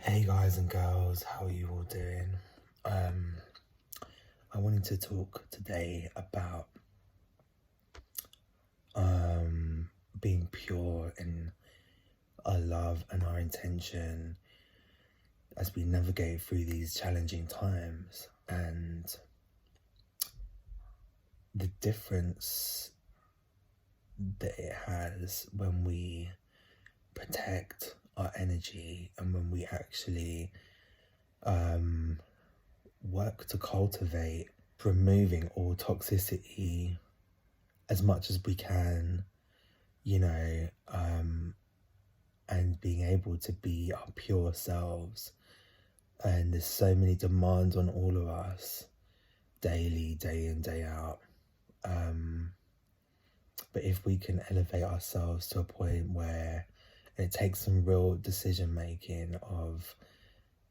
Hey guys and girls, how are you all doing? I wanted to talk today about being pure in our love and our intention as we navigate through these challenging times, and the difference that it has when we protect our energy and when we actually work to cultivate removing all toxicity as much as we can, and being able to be our pure selves. And there's so many demands on all of us daily, day in, day out. But if we can elevate ourselves to a point where it takes some real decision making of,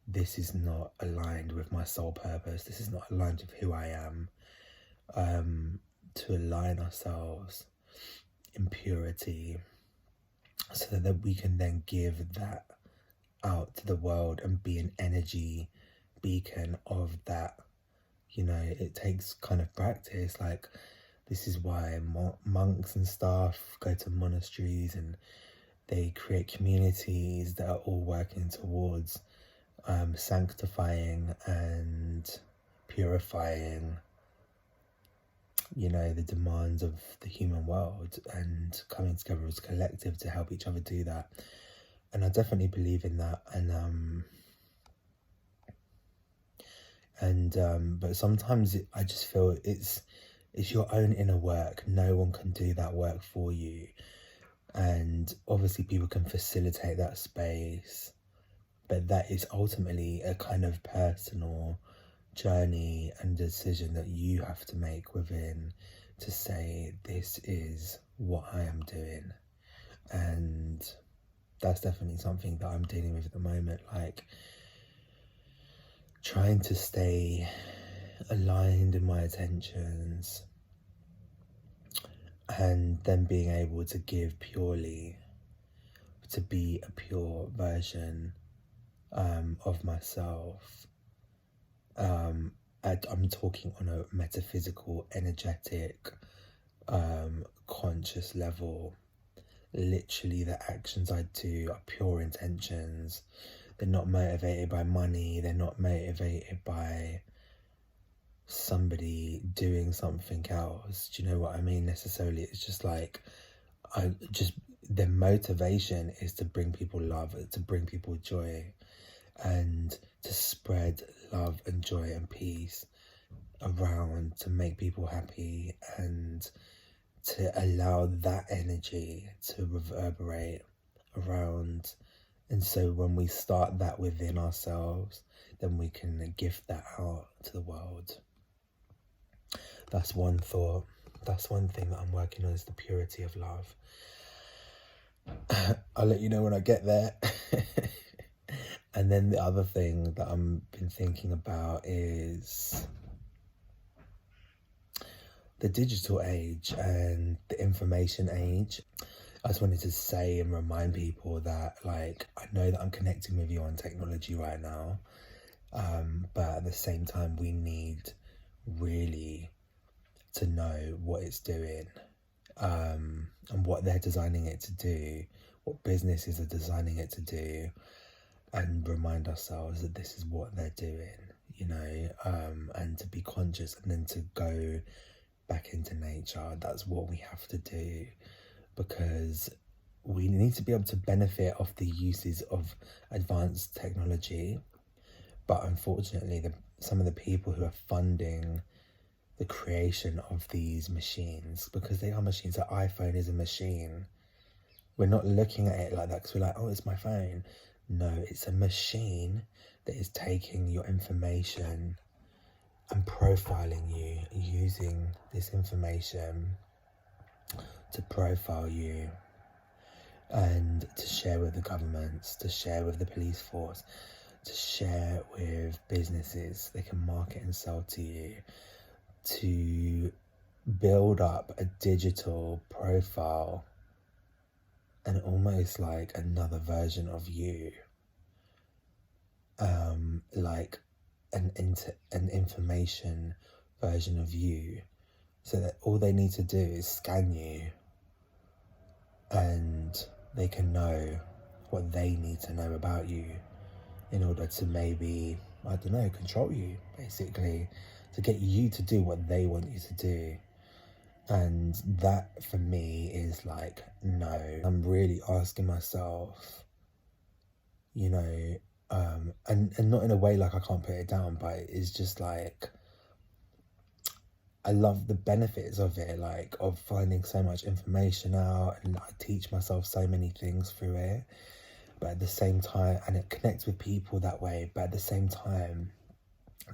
this is not aligned with my soul purpose, this is not aligned with who I am, to align ourselves in purity so that we can then give that out to the world and be an energy beacon of that. It takes kind of practice. Like, this is why monks and stuff go to monasteries and they create communities that are all working towards sanctifying and purifying, the demands of the human world, and coming together as a collective to help each other do that. And I definitely believe in that. But sometimes I just feel it's your own inner work. No one can do that work for you. And obviously people can facilitate that space, but that is ultimately a kind of personal journey and decision that you have to make within, to say, this is what I am doing. And that's definitely something that I'm dealing with at the moment, like trying to stay aligned in my attentions and then being able to give purely, to be a pure version of myself. I'm talking on a metaphysical, energetic, conscious level. Literally, the actions I do are pure intentions. They're not motivated by money. They're not motivated by somebody doing something else. Do you know what I mean? Necessarily, it's just like, the motivation is to bring people love, to bring people joy, and to spread love and joy and peace around, to make people happy and to allow that energy to reverberate around. And so when we start that within ourselves, then we can gift that out to the world. That's one thought. That's one thing that I'm working on, is the purity of love. I'll let you know when I get there. And then the other thing that I've been thinking about is the digital age and the information age. I just wanted to say and remind people that, like, I know that I'm connecting with you on technology right now, but at the same time, we need really to know what it's doing, and what they're designing it to do, what businesses are designing it to do, and remind ourselves that this is what they're doing, and to be conscious, and then to go back into nature. That's what we have to do, because we need to be able to benefit off the uses of advanced technology. But unfortunately, some of the people who are funding the creation of these machines, because they are machines, the iPhone is a machine. We're not looking at it like that because we're like, oh, it's my phone. No, it's a machine that is taking your information and profiling you, using this information to profile you and to share with the governments, to share with the police force, to share with businesses. They can market and sell to you, to build up a digital profile and almost like another version of you. like an information version of you, so that all they need to do is scan you and they can know what they need to know about you in order to maybe, I don't know, control you, basically, to get you to do what they want you to do. And that for me is like, no. I'm really asking myself, you know, and not in a way like I can't put it down, but it's just like, I love the benefits of it, like of finding so much information out, and I teach myself so many things through it. But at the same time, and it connects with people that way, but at the same time,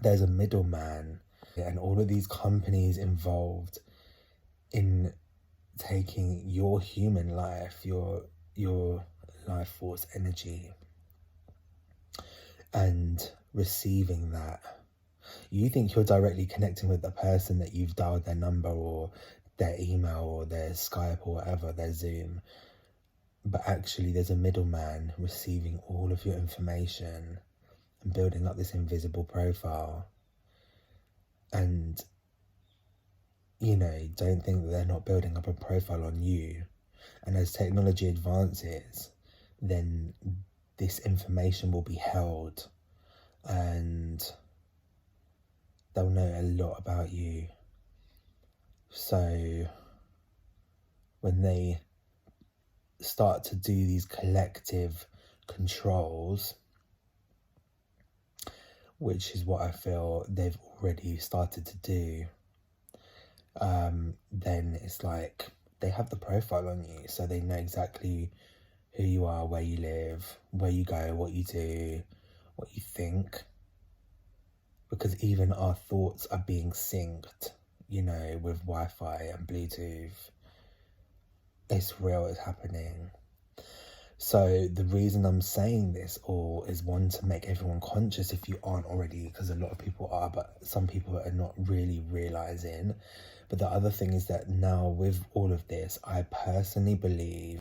there's a middleman, and all of these companies involved in taking your human life, your life force energy, and receiving that. You think you're directly connecting with the person that you've dialed their number or their email or their Skype or whatever, their Zoom. But actually there's a middleman receiving all of your information and building up this invisible profile. And, you know, don't think that they're not building up a profile on you. And as technology advances, then this information will be held and they'll know a lot about you. So when they start to do these collective controls, which is what I feel they've already started to do, then it's like they have the profile on you, so they know exactly who you are, where you live, where you go, what you do, what you think. Because even our thoughts are being synced, you know, with Wi-Fi and Bluetooth. It's real, it's happening. So the reason I'm saying this all is, one, to make everyone conscious if you aren't already, because a lot of people are, but some people are not really realising. But the other thing is that now with all of this, I personally believe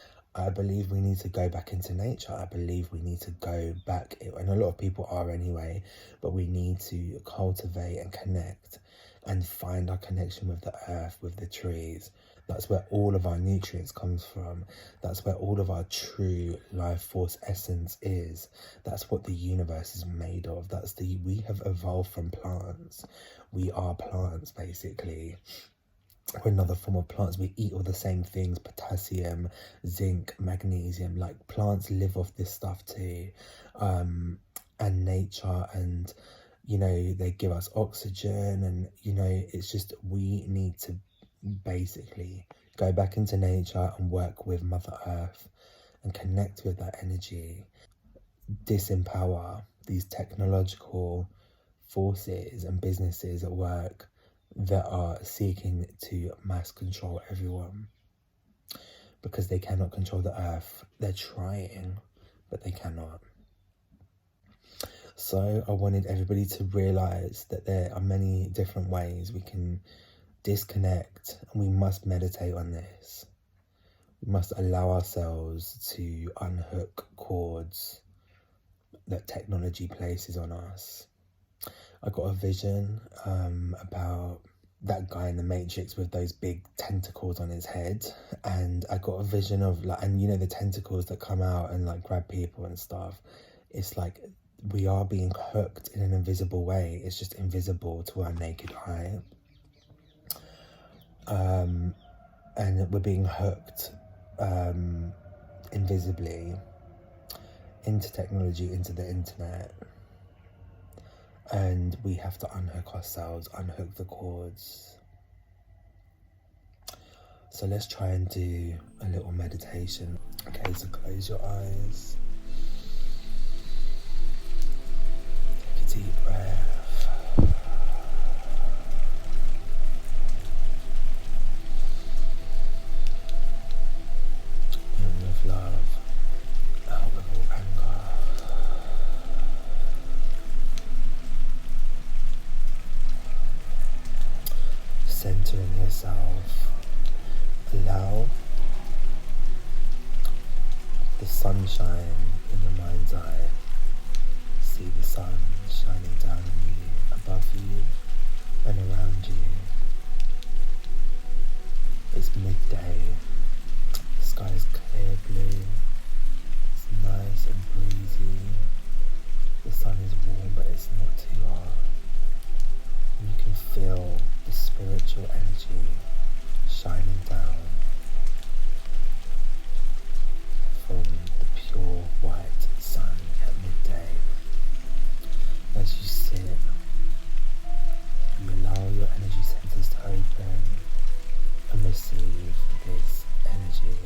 we need to go back into nature. I believe we need to go back, and a lot of people are anyway, but we need to cultivate and connect and find our connection with the earth, with the trees. That's where all of our nutrients comes from. That's where all of our true life force essence is. That's what the universe is made of. We have evolved from plants. We are plants, basically. We're another form of plants. We eat all the same things: potassium, zinc, magnesium. Like, plants live off this stuff too. And nature, and, you know, they give us oxygen, and, you know, it's just, we need to basically go back into nature and work with Mother Earth and connect with that energy. Disempower these technological forces and businesses at work that are seeking to mass control everyone, because they cannot control the earth. They're trying, but they cannot. So I wanted everybody to realise that there are many different ways we can disconnect, and we must meditate on this. We must allow ourselves to unhook cords that technology places on us. I got a vision about that guy in the Matrix with those big tentacles on his head, and I got a vision of, like, and you know, the tentacles that come out and like grab people and stuff. It's like we are being hooked in an invisible way. It's just invisible to our naked eye. And we're being hooked invisibly into technology, into the internet. And we have to unhook ourselves, unhook the cords. So let's try and do a little meditation. Okay, so close your eyes. Take a deep breath. In with love, out with all anger. Centering yourself. Allow the sunshine in your mind's eye. See the sun shining down on you, above you and around you. It's midday, the sky is clear blue, it's nice and breezy, the sun is warm but it's not too hot. You can feel the spiritual energy shining down from the pure white sun at midday. As you sit, you allow your energy centers to open and receive this energy.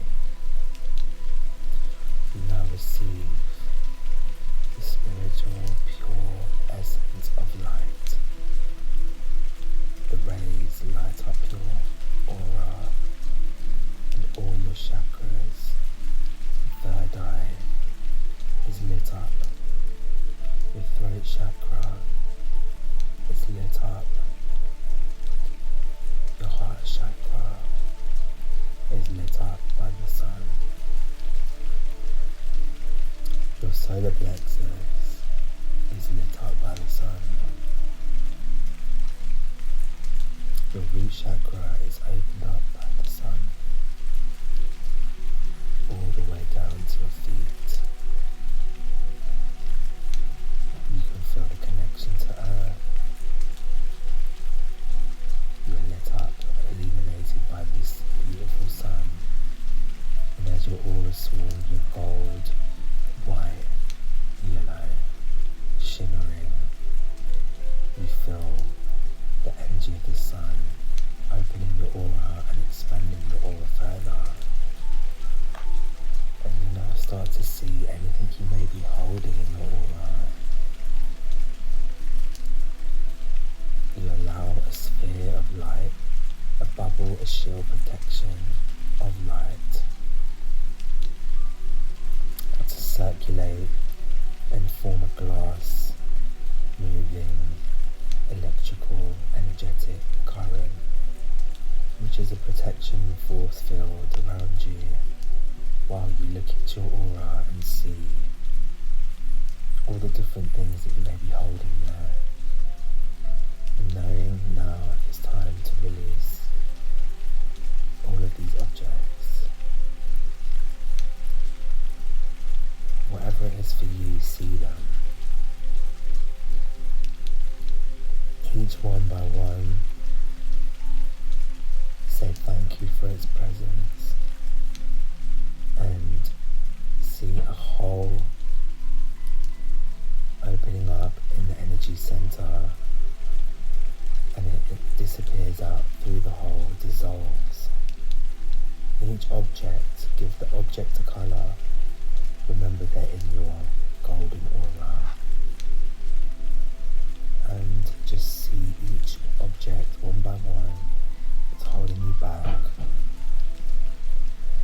You now receive the spiritual, pure essence of light. The rays light up your aura and all your chakras. The third eye is lit up. Your throat chakra is lit up. Your heart chakra is lit up by the sun. Your solar plexus is lit up by the sun. Your root chakra is opened up by the sun, all the way down to your feet. You can feel the connection to earth. You are lit up, illuminated by this beautiful sun, and as your aura swarms with gold, white, yellow, shimmering, you feel the energy of the sun opening your aura and expanding your aura further. And you now start to see anything you may be holding in your aura. You allow a sphere of light, a bubble, a shield protection of light to circulate and form a glass, moving electrical, energetic current, which is a protection force field around you while you look at your aura and see all the different things that you may be holding there, and knowing now it's time to release all of these objects. Whatever it is for you, see them. Each one by one, say thank you for its presence, and see a hole opening up in the energy center, and it disappears out through the hole, dissolves. Each object, give the object a color. Remember they're in your golden aura. And just see each object one by one that's holding you back,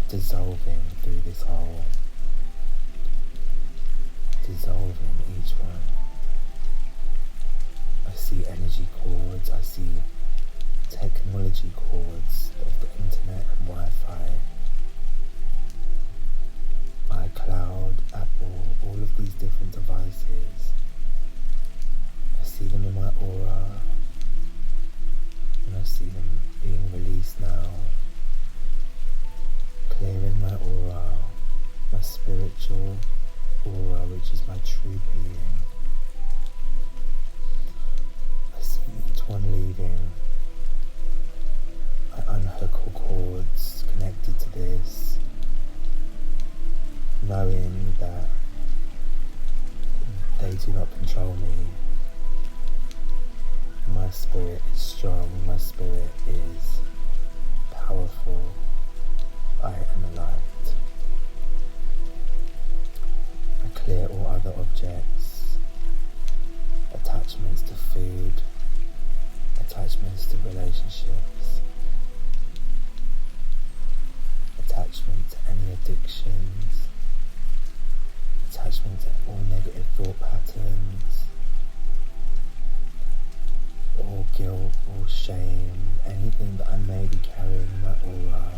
dissolving through this hole, dissolving each one. I see energy cords, I see technology cords of the internet and Wi-Fi, iCloud, Apple, all of these different devices. I see them in my aura, and I see them being released now, clearing my aura, my spiritual aura, which is my true being. I see each one leaving. I unhook all cords connected to this, knowing that they do not control me. My spirit is strong, my spirit is powerful. I am a light. I clear all other objects, attachments to food, attachments to relationships, attachment to any addictions, attachment to all negative thought patterns, all guilt, all shame, anything that I may be carrying in my aura,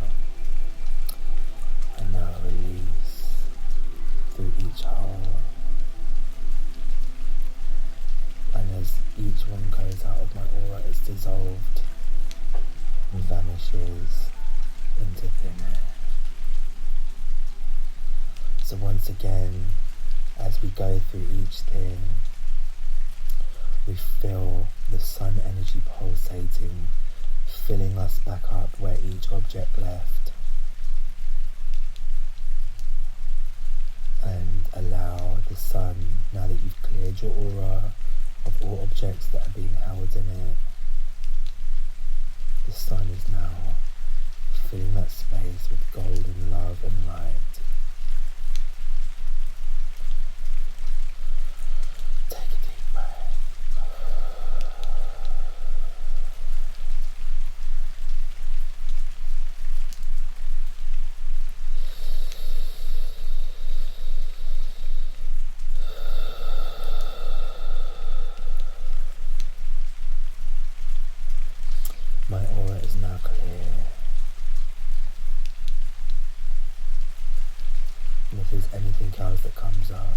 I now release through each hole. dissolved and vanishes into thin air. So once again, as we go through each thing, we feel the sun energy pulsating, filling us back up where each object left, and allow the sun, now that you've cleared your aura of all objects that are being held in it, the sun is now filling that space with golden love and light. Take a deep breath. My aura is now clear. And if there's anything else that comes up,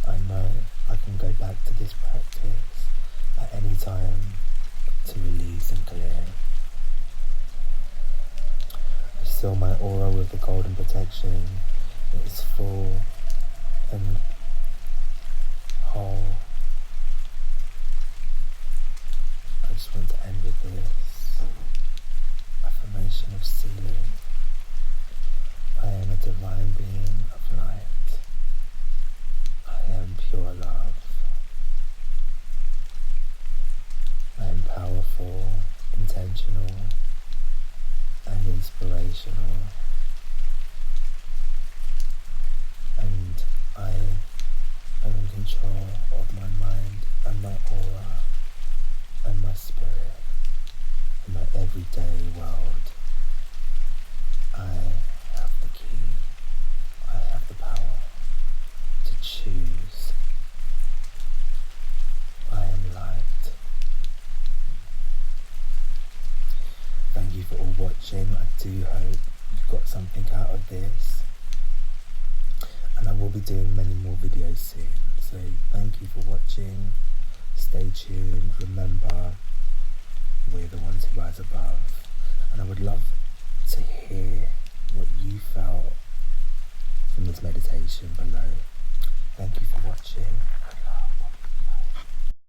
I know I can go back to this practice at any time to release and clear. I seal my aura with the golden protection. It is full and whole. I just want to end with this affirmation of sealing. I am a divine being of light. I am pure love. I am powerful, intentional, and inspirational. And I am in control of my mind and my aura and my spirit and my everyday world. I have the key. I have the power to choose. I am light. Thank you for all watching. I do hope you got something out of this. And I will be doing many more videos soon. So thank you for watching. Stay tuned. Remember, we're the ones who rise above. And I would love to hear what you felt from this meditation below. Thank you for watching.